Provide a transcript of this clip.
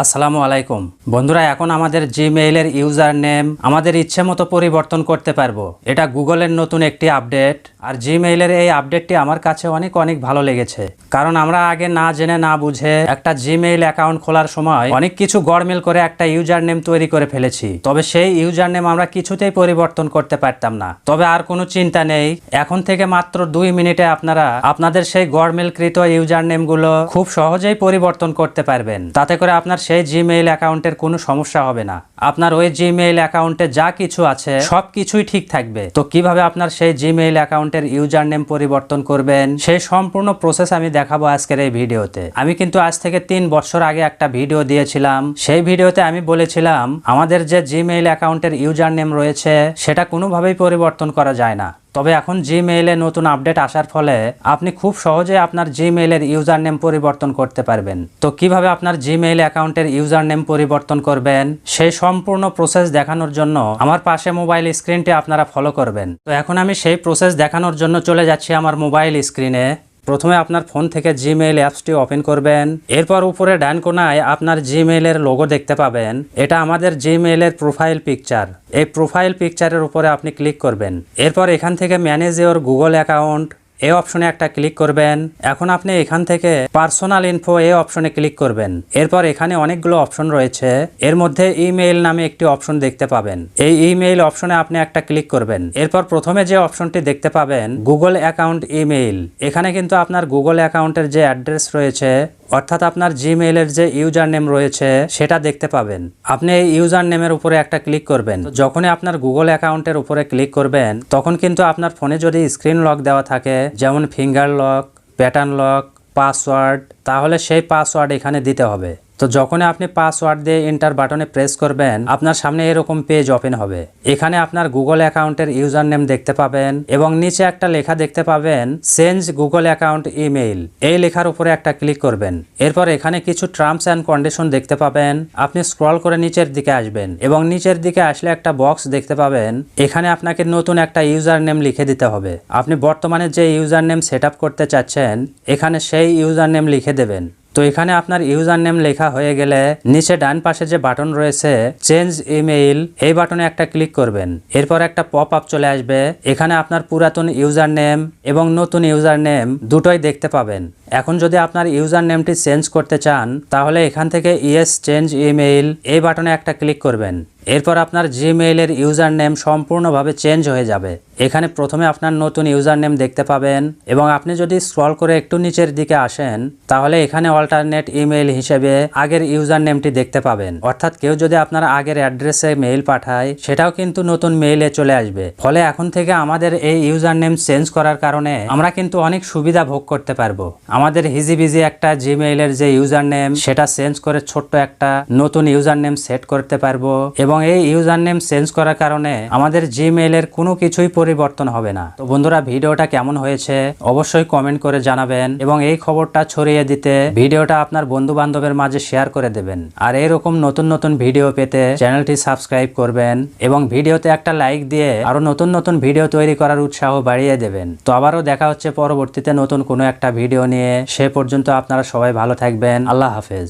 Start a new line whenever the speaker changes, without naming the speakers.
আসসালামু আলাইকুম বন্ধুরা, এখন আমাদের জিমেইলের ইউজার নেম আমাদের ইচ্ছে মতো পরিবর্তন করতে পারবো। এটা গুগলের নতুন একটি আপডেট, আর জিমেইলের এই আপডেটটি আমার কাছে অনেক ভালো লেগেছে। কারণ আমরা আগে না জেনে না বুঝে একটা জিমেইল অ্যাকাউন্ট খোলার সময় অনেক কিছু গড়মেল করে একটা ইউজার নেম তৈরি করে ফেলেছি। তবে সেই ইউজার নেম আমরা কিছুতেই পরিবর্তন করতে পারতাম না। তবে আর কোনো চিন্তা নেই, এখন থেকে মাত্র 2 মিনিটে আপনারা আপনাদের সেই গড়মেলকৃত ইউজার নেমগুলো খুব সহজেই পরিবর্তন করতে পারবেন। তাতে করে আপনার সেই জিমেইল অ্যাকাউন্টের কোনো সমস্যা হবে না। আপনার ওই জিমেইল অ্যাকাউন্টে যা কিছু আছে সবকিছুই ঠিক থাকবে। তো কিভাবে আপনার সেই জিমেইল অ্যাকাউন্টের ইউজার নেম পরিবর্তন করবেন সেই সম্পূর্ণ প্রসেস আমি দেখাবো আজকের এই ভিডিওতে। আমি কিন্তু আজ থেকে 3 বছর আগে একটা ভিডিও দিয়েছিলাম। সেই ভিডিওতে আমি বলেছিলাম আমাদের যে জিমেইল অ্যাকাউন্টের ইউজার নেম রয়েছে সেটা কোনোভাবেই পরিবর্তন করা যায় না। তবে এখন জিমেইলে নতুন আপডেট আসার ফলে আপনি খুব সহজে আপনার জিমেইলের ইউজার নেম পরিবর্তন করতে পারবেন। তো কিভাবে আপনার জিমেইল অ্যাকাউন্টের ইউজার নেম পরিবর্তন করবেন সেই সম্পূর্ণ প্রসেস দেখানোর জন্য আমার পাশে মোবাইল স্ক্রিনটি আপনারা ফলো করবেন। তো এখন আমি সেই প্রসেস দেখানোর জন্য চলে যাচ্ছি আমার মোবাইল স্ক্রিনে। প্রথমে আপনার ফোন থেকে জিমেইল অ্যাপসটি ওপেন করবেন। এরপর উপরে ডান কোণায় আপনার জিমেইলের লোগো দেখতে পাবেন। এটা আমাদের জিমেইলের প্রোফাইল পিকচার। এই প্রোফাইল পিকচারের উপরে আপনি ক্লিক করবেন। এরপর এখান থেকে ম্যানেজ ইওর গুগল অ্যাকাউন্ট এই অপশনে একটা ক্লিক করবেন। এখন আপনি এখান থেকে পার্সোনাল ইনফো এই অপশনে ক্লিক করবেন। এরপর এখানে অনেকগুলো অপশন রয়েছে, এর মধ্যে ইমেইল নামে একটি অপশন দেখতে পাবেন। এই ইমেইল অপশনে আপনি একটা ক্লিক করবেন। এরপর প্রথমে যে অপশনটি দেখতে পাবেন গুগল অ্যাকাউন্ট ইমেইল, এখানে কিন্তু আপনার গুগল অ্যাকাউন্টের যে অ্যাড্রেস রয়েছে অর্থাৎ আপনার জিমেইলের যে ইউজার নেম রয়েছে সেটা দেখতে পাবেন। আপনি এই ইউজার নেমের উপরে একটা ক্লিক করবেন। যখনই আপনার গুগল অ্যাকাউন্টের উপরে ক্লিক করবেন তখন কিন্তু আপনার ফোনে যদি স্ক্রিন লক দেওয়া থাকে, যেমন finger lock, pattern lock, password, তাহলে সেই পাসওয়ার্ড এখানে দিতে হবে। তো যখনই আপনি পাসওয়ার্ড দিয়ে এন্টার বাটনে প্রেস করবেন আপনার সামনে এরকম পেজ ওপেন হবে। এখানে আপনার গুগল অ্যাকাউন্টের ইউজার নেম দেখতে পাবেন এবং নিচে একটা লেখা দেখতে পাবেন চেঞ্জ গুগল অ্যাকাউন্ট ইমেইল। এই লেখার উপরে একটা ক্লিক করবেন। এরপর এখানে কিছু টার্মস অ্যান্ড কন্ডিশন দেখতে পাবেন। আপনি স্ক্রল করে নিচের দিকে আসবেন এবং নিচের দিকে আসলে একটা বক্স দেখতে পাবেন। এখানে আপনাকে নতুন একটা ইউজার নেম লিখে দিতে হবে। আপনি বর্তমানে যে ইউজার নেম সেট আপ করতে চাচ্ছেন এখানে সেই ইউজার নেম লিখে দেবেন। তো এখানে আপনার ইউজার নেম লেখা হয়ে গেলে নিচে ডান পাশে যে বাটন রয়েছে চেঞ্জ ইমেইল এই বাটনে একটা ক্লিক করবেন। এরপর একটা পপ আপ চলে আসবে। এখানে আপনার পুরাতন ইউজার নেম এবং নতুন ইউজার নেম দুটোই দেখতে পাবেন। এখন যদি আপনার ইউজার নেমটি চেঞ্জ করতে চান তাহলে এখান থেকে ইয়েস চেঞ্জ ইমেইল এই বাটনে একটা ক্লিক করবেন। এরপর আপনার জিমেইলের ইউজার নেম সম্পূর্ণভাবে চেঞ্জ হয়ে যাবে। এখানে প্রথমে আপনার নতুন ইউজার নেম দেখতে পাবেন এবং আপনি যদি স্ক্রল করে একটু নিচের দিকে আসেন তাহলে এখানে অল্টারনেট ইমেইল হিসেবে আগের ইউজার নেমটি দেখতে পাবেন। অর্থাৎ কেউ যদি আপনার আগের অ্যাড্রেসে মেইল পাঠায় সেটাও কিন্তু নতুন মেইলে চলে আসবে। ফলে এখন থেকে আমাদের এই ইউজার নেম চেঞ্জ করার কারণে আমরা কিন্তু অনেক সুবিধা ভোগ করতে পারবো। আমাদের হিজিবিজি একটা জিমেইলের যে ইউজার নেম সেটা চেঞ্জ করে ছোট্ট একটা নতুন ইউজার নেম সেট করতে পারবো এবং এই ইউজার নেম চেঞ্জ করার কারণে আমাদের জিমেইলের কোনো কিছুই পরিবর্তন হবে না। তো বন্ধুরা, ভিডিওটা কেমন হয়েছে অবশ্যই কমেন্ট করে জানাবেন এবং এই খবরটা ছড়িয়ে দিতে ভিডিওটা আপনার বন্ধু বান্ধবের মাঝে শেয়ার করে দেবেন। আর এরকম নতুন ভিডিও পেতে চ্যানেলটি সাবস্ক্রাইব করবেন এবং ভিডিওতে একটা লাইক দিয়ে আরো নতুন ভিডিও তৈরি করার উৎসাহ বাড়িয়ে দেবেন। তো আবারও দেখা হচ্ছে পরবর্তীতে নতুন কোনো একটা ভিডিও নিয়ে। সে পর্যন্ত আপনারা সবাই ভালো থাকবেন। আল্লাহ হাফেজ।